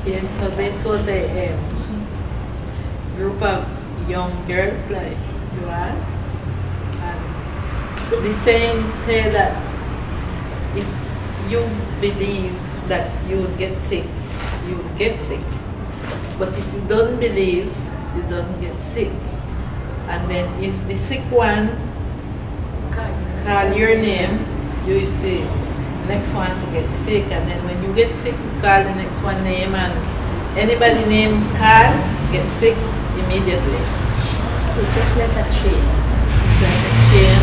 Yes, so this was a group of young girls like you are. And the saying say that if you believe that you would get sick, you will get sick. But if you don't believe, you don't get sick. And then if the sick one call your name, you is the next one to get sick. And then when you get sick, you call the next one name, and anybody named Carl gets sick immediately. It's just like a chain. Like a chain,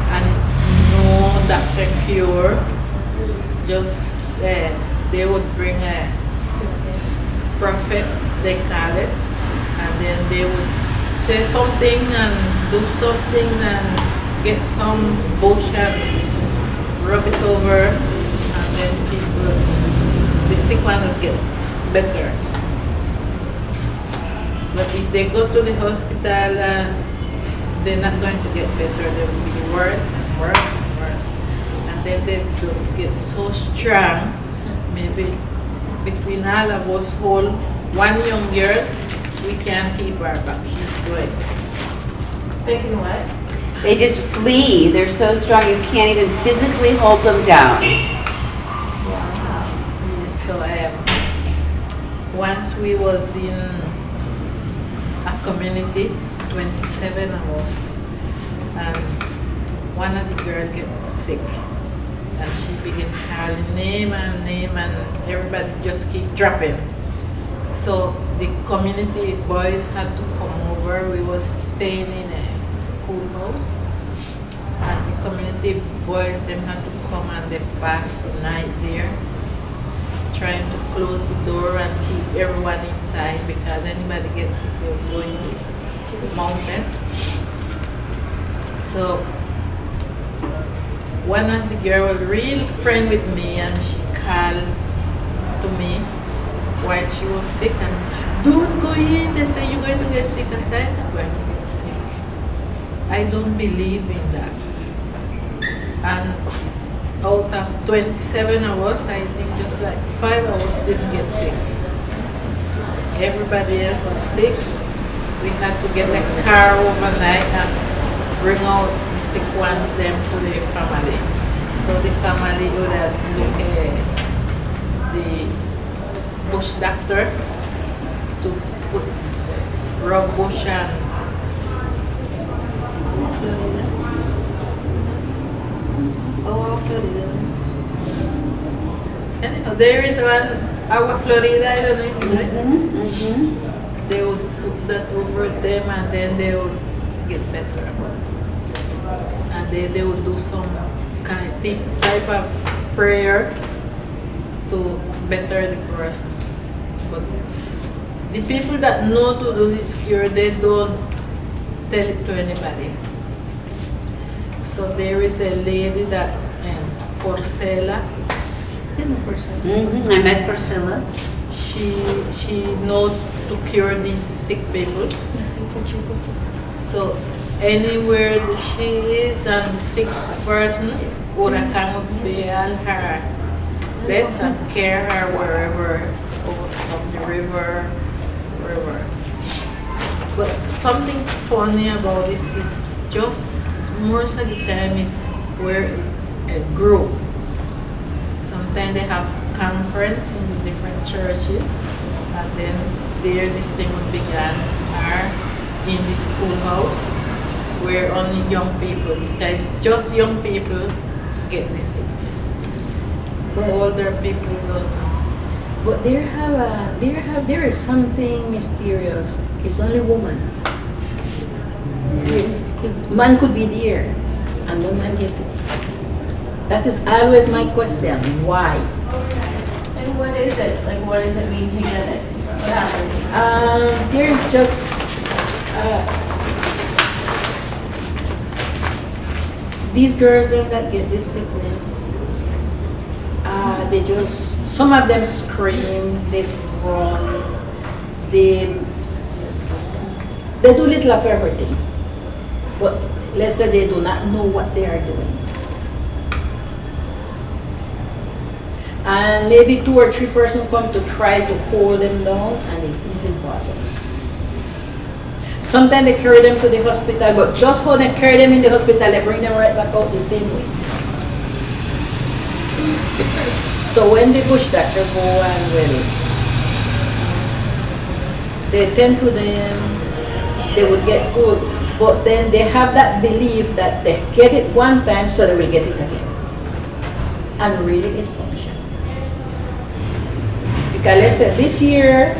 and it's no doctor cure. Just they would bring a prophet, they call it, and then they would say something and do something and get some bush and rub it over, and then people, the sick one will get better. But if they go to the hospital, they're not going to get better. They will be worse and worse and worse. And then they just get so strong. Maybe between all of us hold one young girl, we can't keep her back. She's good. Thinking what? They just flee. They're so strong you can't even physically hold them down. Wow. Yes, so once we was in a community, 27 of us, and one of the girls get sick. And she began calling name, and everybody just keep dropping. So the community boys had to come over. We was staying in a schoolhouse, and the community boys them had to come and they passed the night there, trying to close the door and keep everyone inside because anybody gets sick, they're going to the mountain. So one of the girls was real friend with me, and she called to me while she was sick and don't go in. They say you're going to get sick. I said I'm not going to get sick. I don't believe in that. And out of 27 of us, I think just like 5 of us didn't get sick. Everybody else was sick. We had to get a car overnight and bring out the sick ones them to the family. So the family would have look the bush doctor to put rub bush and anyhow, there is one our Florida, I don't know if you know. They would put that over them and then they would get better. And they would do some type of prayer to better the person. But the people that know to do this cure, they don't tell it to anybody. So there is a lady that, Porcela. I met Priscilla. She knows to cure these sick people. So anywhere that she is and the sick person would come up there her debts and care her wherever, up the river, wherever. But something funny about this is just most of the time it's we're a group. Sometimes they have conference in the different churches, and then there this thing would begin are in the schoolhouse where only young people, because just young people get the sickness. But older people doesn't. But there is something mysterious. It's only woman. Man could be there and no man get it. That is always my question. Why? And what is it? Like, what does it mean to get it? What happens? There's just these girls them that get this sickness. They just, some of them scream, they run, they do little of everything. But let's say they do not know what they are doing. and maybe 2 or 3 persons come to try to hold them down, and it's impossible. Sometimes they carry them to the hospital, but just when they carry them in the hospital, they bring them right back out the same way. So when the bush doctor go and they tend to them, they would get good, but then they have that belief that they get it one time, so they will get it again. And really it functions. Because let's say this year,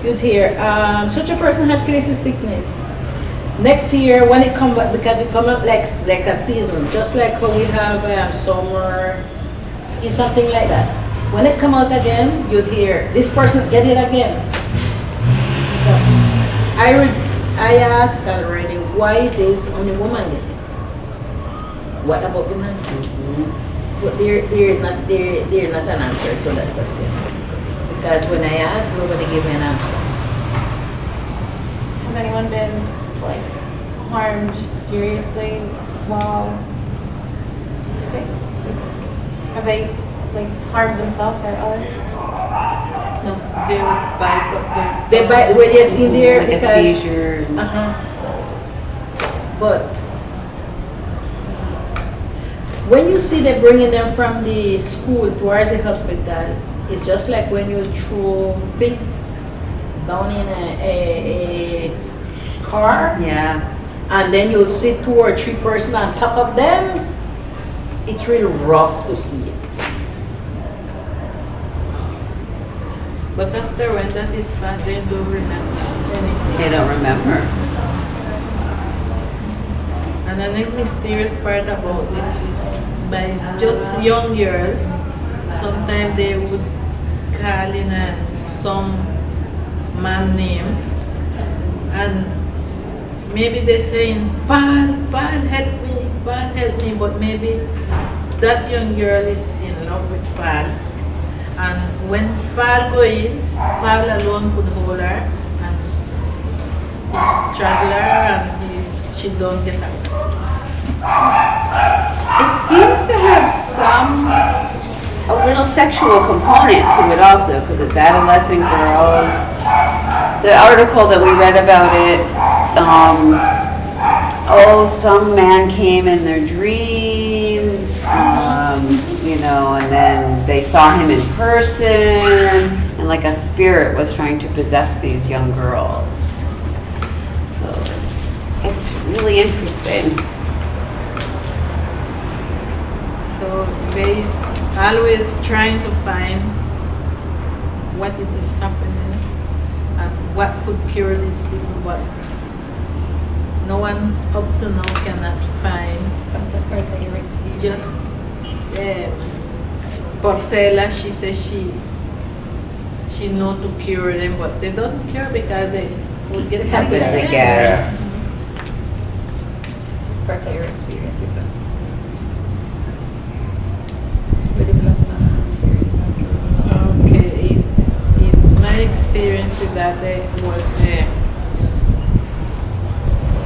you'd hear, such a person had Grisi Siknis. Next year, when it comes back, because it comes out like a season, just like how we have summer, it's something like that. When it comes out again, you'd hear, this person get it again. So, I asked already, why is this only woman get it? What about the man? But there is not an answer to that question. Because when I asked, nobody gave me an answer. Has anyone been like harmed seriously while sick? Have they like harmed themselves or others? No. They would bite. They bite, well, yes, in there Like because... a seizure. But when you see them bringing them from the school towards the hospital, it's just like when you throw pigs down in a car, Yeah. and then you see 2 or 3 persons on top of them. It's really rough to see it. But after when that is bad, they don't remember anything. They don't remember. And the mysterious part about this is, by just young girls, sometimes they would call in some man name, and maybe they're saying, Paul, help me, but maybe that young girl is in love with Paul, and when Paul go in, Paul alone could hold her, and he straddle her, and she don't get out. It seems to have a little sexual component to it also, because it's adolescent girls. The article that we read about it, some man came in their dream, and then they saw him in person, and like a spirit was trying to possess these young girls. So it's really interesting. So guys, always trying to find what it is happening and what could cure these people, but no one up to now cannot find. Just Porcela, she says she know to cure them, but they don't cure because they would get It sick happens again. again. Bertha, your experience with that? Okay, in my experience with that,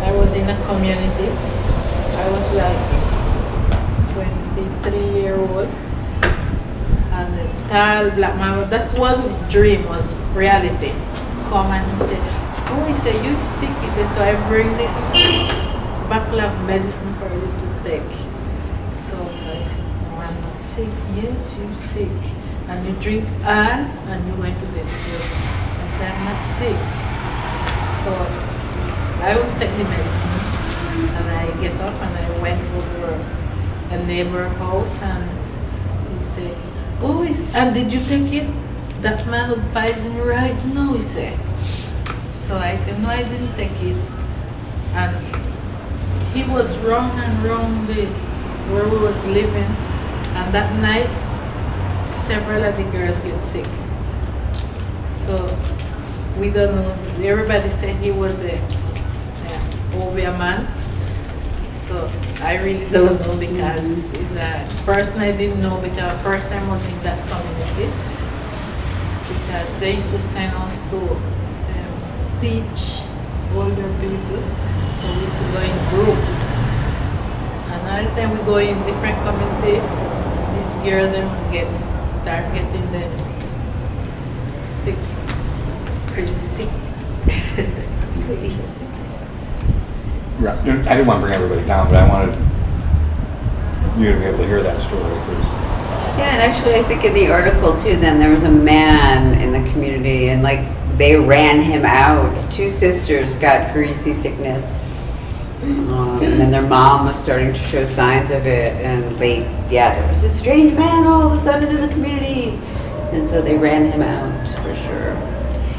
I was in a community. I was like 23-year-old, and a tall black man. That's one dream was reality. Come and he said, "Oh," he said, "You sick?" He said, "So I bring this bottle of medicine for you to take." So I said, "No, I'm not sick." "Yes, you're sick, and you drink all, and you went to bed." I said, "I'm not sick." So I will take the medicine, and I get up and I went over a neighbor house, and he said, "Oh, and did you take it? That man would poison you, right?" "No," he said. So I said, "No, I didn't take it." And he was wrong where we was living, and that night several of the girls get sick. So we don't know. Everybody said he was a Obia man. So I really don't know, because it's a person I didn't know, because first time I was in that community. Because they used to send us to teach older people. So we used to go in group. Another time we go in different community, these girls and get start getting the sick, crazy sick. Right. I didn't want to bring everybody down, but I wanted you to be able to hear that story. 'Cause Yeah, and actually I think in the article too, then there was a man in the community and like they ran him out. 2 sisters got Grisi Siknis. And then their mom was starting to show signs of it and there was a strange man all of a sudden in the community. And so they ran him out.